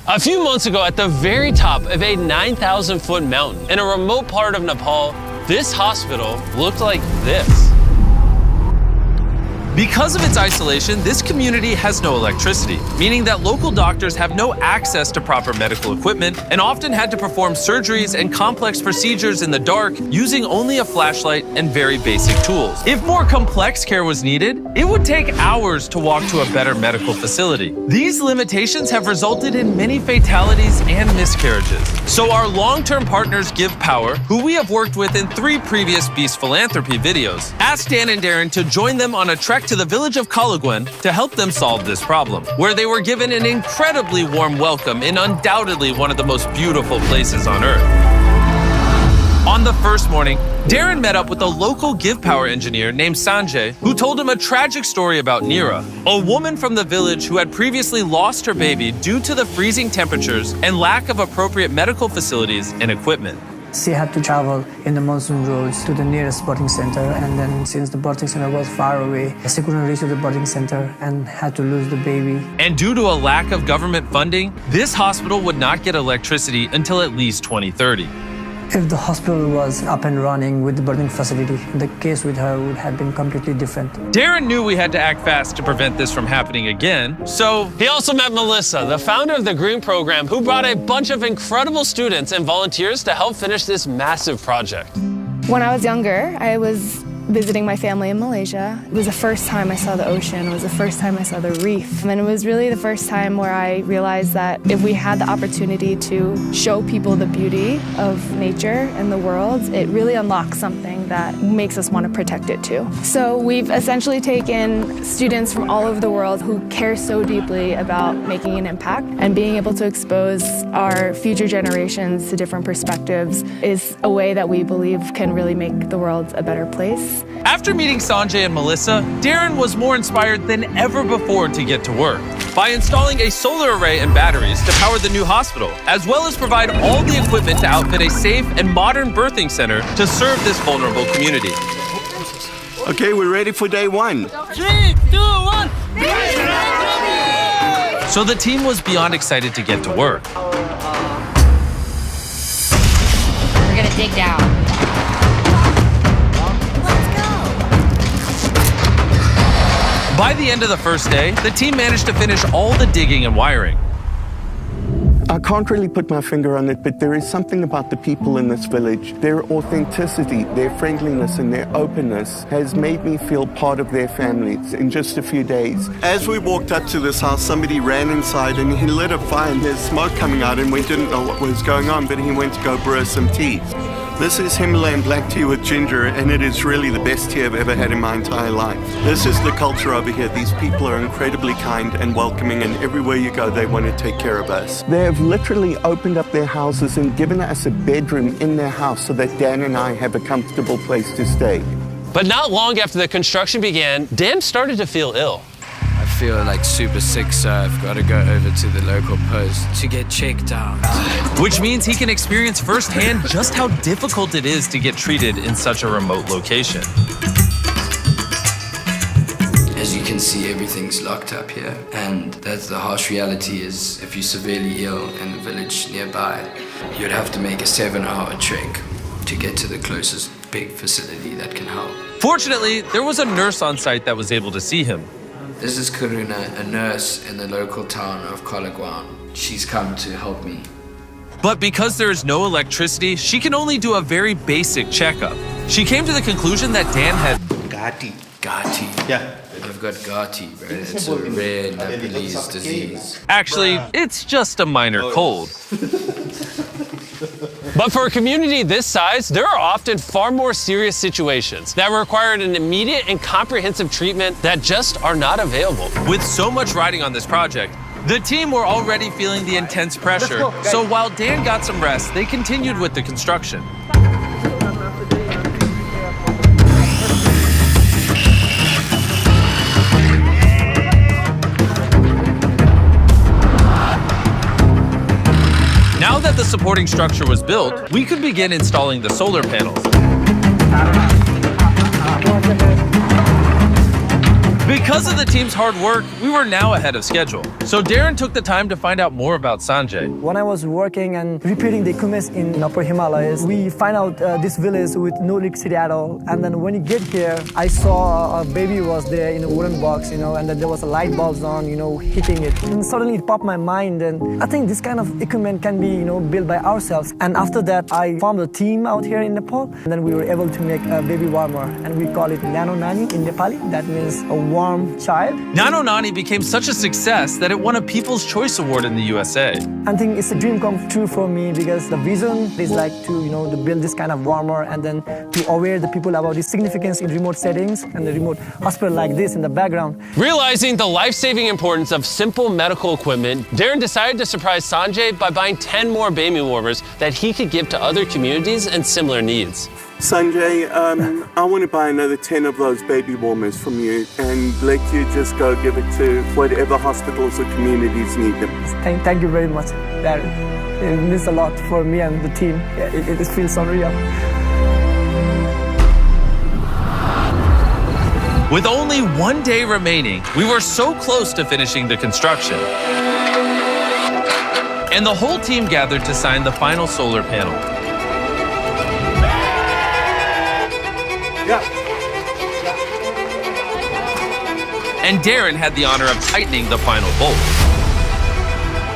A few months ago, at the very top of a 9,000-foot mountain in a remote part of Nepal, this hospital looked like this. Because of its isolation, this community has no electricity, meaning that local doctors have no access to proper medical equipment and often had to perform surgeries and complex procedures in the dark using only a flashlight and very basic tools. If more complex care was needed, it would take hours to walk to a better medical facility. These limitations have resulted in many fatalities and miscarriages. So our long-term partners Give Power, who we have worked with in 3 previous Beast Philanthropy videos, asked Dan and Darren to join them on a trek to the village of Kalaguen to help them solve this problem, where they were given an incredibly warm welcome in undoubtedly one of the most beautiful places on Earth. On the first morning, Darren met up with a local Give Power engineer named Sanjay, who told him a tragic story about Neera, a woman from the village who had previously lost her baby due to the freezing temperatures and lack of appropriate medical facilities and equipment. She had to travel in the monsoon roads to the nearest birthing center, and then since the birthing center was far away, she couldn't reach the birthing center and had to lose the baby. And due to a lack of government funding, this hospital would not get electricity until at least 2030. If the hospital was up and running with the birthing facility, the case with her would have been completely different. Darren knew we had to act fast to prevent this from happening again, so he also met Melissa, the founder of the Green Program, who brought a bunch of incredible students and volunteers to help finish this massive project. When I was younger, I was visiting my family in Malaysia. It was the first time I saw the ocean. It was the first time I saw the reef. And it was really the first time where I realized that if we had the opportunity to show people the beauty of nature and the world, it really unlocks something that makes us want to protect it too. So we've essentially taken students from all over the world who care so deeply about making an impact, and being able to expose our future generations to different perspectives is a way that we believe can really make the world a better place. After meeting Sanjay and Melissa, Darren was more inspired than ever before to get to work by installing a solar array and batteries to power the new hospital, as well as provide all the equipment to outfit a safe and modern birthing center to serve this vulnerable community. Okay, we're ready for day 1. 3, 2, 1. So the team was beyond excited to get to work. We're gonna dig down. By the end of the first day, the team managed to finish all the digging and wiring. I can't really put my finger on it, but there is something about the people in this village. Their authenticity, their friendliness, and their openness has made me feel part of their families in just a few days. As we walked up to this house, somebody ran inside and he lit a fire and there's smoke coming out, and we didn't know what was going on, but he went to go brew some tea. This is Himalayan black tea with ginger, and it is really the best tea I've ever had in my entire life. This is the culture over here. These people are incredibly kind and welcoming, and everywhere you go, they want to take care of us. They have literally opened up their houses and given us a bedroom in their house so that Dan and I have a comfortable place to stay. But not long after the construction began, Dan started to feel ill. I feel like super sick, so I've got to go over to the local post to get checked out. Which means he can experience firsthand just how difficult it is to get treated in such a remote location. As you can see, everything's locked up here, and that's the harsh reality. Is if you're severely ill in the village nearby, you'd have to make a 7-hour trek to get to the closest big facility that can help. Fortunately, there was a nurse on site that was able to see him. This is Karuna, a nurse in the local town of Kalaguen. She's come to help me. But because there is no electricity, she can only do a very basic checkup. She came to the conclusion that Dan had Gati. Gati. Yeah. I've got Gati, bro. It's a rare Nepalese disease. Actually, it's just a minor cold. But for a community this size, there are often far more serious situations that require an immediate and comprehensive treatment that just are not available. With so much riding on this project, the team were already feeling the intense pressure. So while Dan got some rest, they continued with the construction. Now that the supporting structure was built, we could begin installing the solar panels. Because of the team's hard work, we were now ahead of schedule. So Darren took the time to find out more about Sanjay. When I was working and repairing the equipment in Upper Himalayas, we find out this village with no electricity at all. And then when you get here, I saw a baby was there in a wooden box, and then there was a light bulbs on, hitting it. And suddenly it popped my mind, and I think this kind of equipment can be, built by ourselves. And after that, I formed a team out here in Nepal, and then we were able to make a baby warmer, and we call it Nano Nani in Nepali. That means a warm child. Nano Nani became such a success that it won a People's Choice Award in the USA. I think it's a dream come true for me because the vision is like to build this kind of warmer and then to aware the people about the significance in remote settings and the remote hospital like this in the background. Realizing the life-saving importance of simple medical equipment, Darren decided to surprise Sanjay by buying 10 more baby warmers that he could give to other communities in similar needs. Sanjay, I want to buy another 10 of those baby warmers from you and let you just go give it to whatever hospitals or communities need them. Thank you very much, Darren. It means a lot for me and the team. It feels unreal. With only 1 day remaining, we were so close to finishing the construction. And the whole team gathered to sign the final solar panel. And Darren had the honor of tightening the final bolt.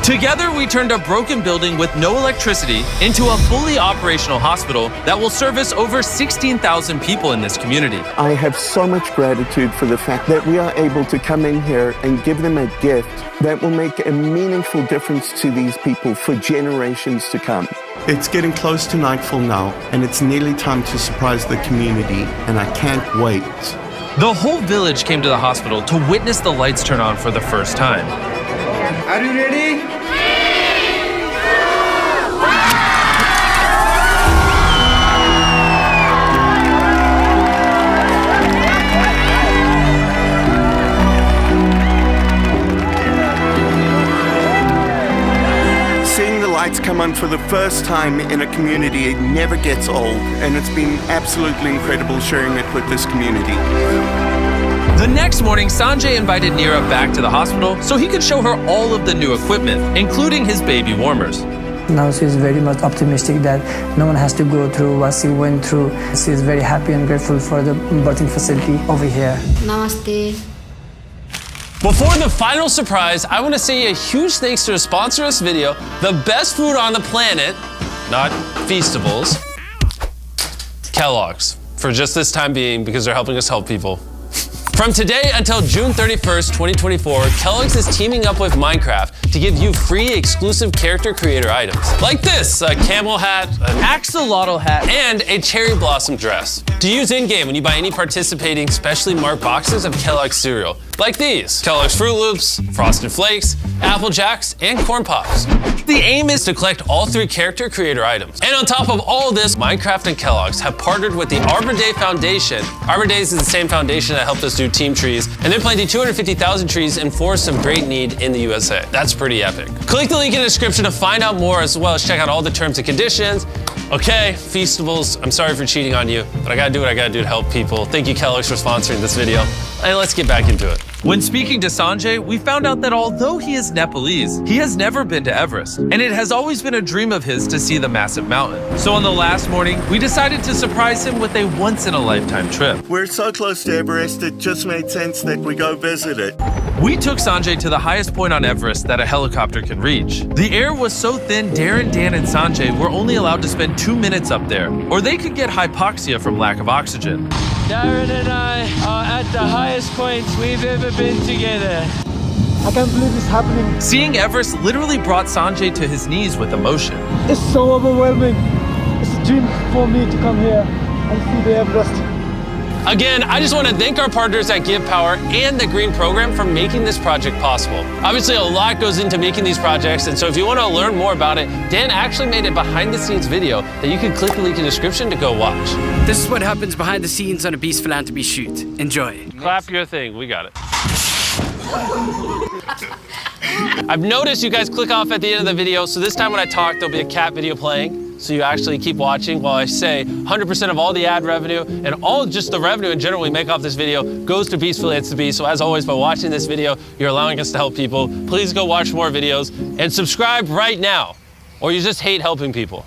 Together, we turned a broken building with no electricity into a fully operational hospital that will service over 16,000 people in this community. I have so much gratitude for the fact that we are able to come in here and give them a gift that will make a meaningful difference to these people for generations to come. It's getting close to nightfall now, and it's nearly time to surprise the community, and I can't wait. The whole village came to the hospital to witness the lights turn on for the first time. Are you ready? Seeing the lights come on for the first time in a community, it never gets old, and it's been absolutely incredible sharing it with this community. The next morning, Sanjay invited Neera back to the hospital so he could show her all of the new equipment, including his baby warmers. Now she's very much optimistic that no one has to go through what she went through. She's very happy and grateful for the birthing facility over here. Namaste. Before the final surprise, I want to say a huge thanks to the sponsor of this video, the best food on the planet, not Feastables, Kellogg's, for just this time being because they're helping us help people. From today until June 31st, 2024, Kellogg's is teaming up with Minecraft to give you free exclusive character creator items. Like this, a camel hat, an axolotl hat, and a cherry blossom dress. To use in-game when you buy any participating specially marked boxes of Kellogg's cereal. Like these, Kellogg's Fruit Loops, Frosted Flakes, Apple Jacks, and Corn Pops. The aim is to collect all 3 character creator items. And on top of all this, Minecraft and Kellogg's have partnered with the Arbor Day Foundation. Arbor Days is the same foundation that helped us do team trees, and they're planting 250,000 trees in forests of great need in the USA. That's pretty epic. Click the link in the description to find out more, as well as check out all the terms and conditions. Okay, Feastables, I'm sorry for cheating on you, but I gotta do what I gotta do to help people. Thank you, Kellogg's, for sponsoring this video. And let's get back into it. When speaking to Sanjay, we found out that although he is Nepalese, he has never been to Everest, and it has always been a dream of his to see the massive mountain. So on the last morning, we decided to surprise him with a once-in-a-lifetime trip. We're so close to Everest, it just made sense that we go visit it. We took Sanjay to the highest point on Everest that a helicopter can reach. The air was so thin, Darren, Dan, and Sanjay were only allowed to spend 2 minutes up there, or they could get hypoxia from lack of oxygen. Darren and I are at the highest points we've ever been together. I can't believe it's happening. Seeing Everest literally brought Sanjay to his knees with emotion. It's so overwhelming. It's a dream for me to come here and see the Everest. Again, I just want to thank our partners at Give Power and the Green Program for making this project possible. Obviously, a lot goes into making these projects, and so if you want to learn more about it, Dan actually made a behind-the-scenes video that you can click the link in the description to go watch. This is what happens behind the scenes on a Beast Philanthropy shoot. Enjoy. Clap your thing, we got it. I've noticed you guys click off at the end of the video, so this time when I talk, there'll be a cat video playing. so you actually keep watching while I say 100% of all the ad revenue and all just the revenue in general we make off this video goes to Beast Philanthropy. So as always, by watching this video, you're allowing us to help people. Please go watch more videos and subscribe right now, or you just hate helping people.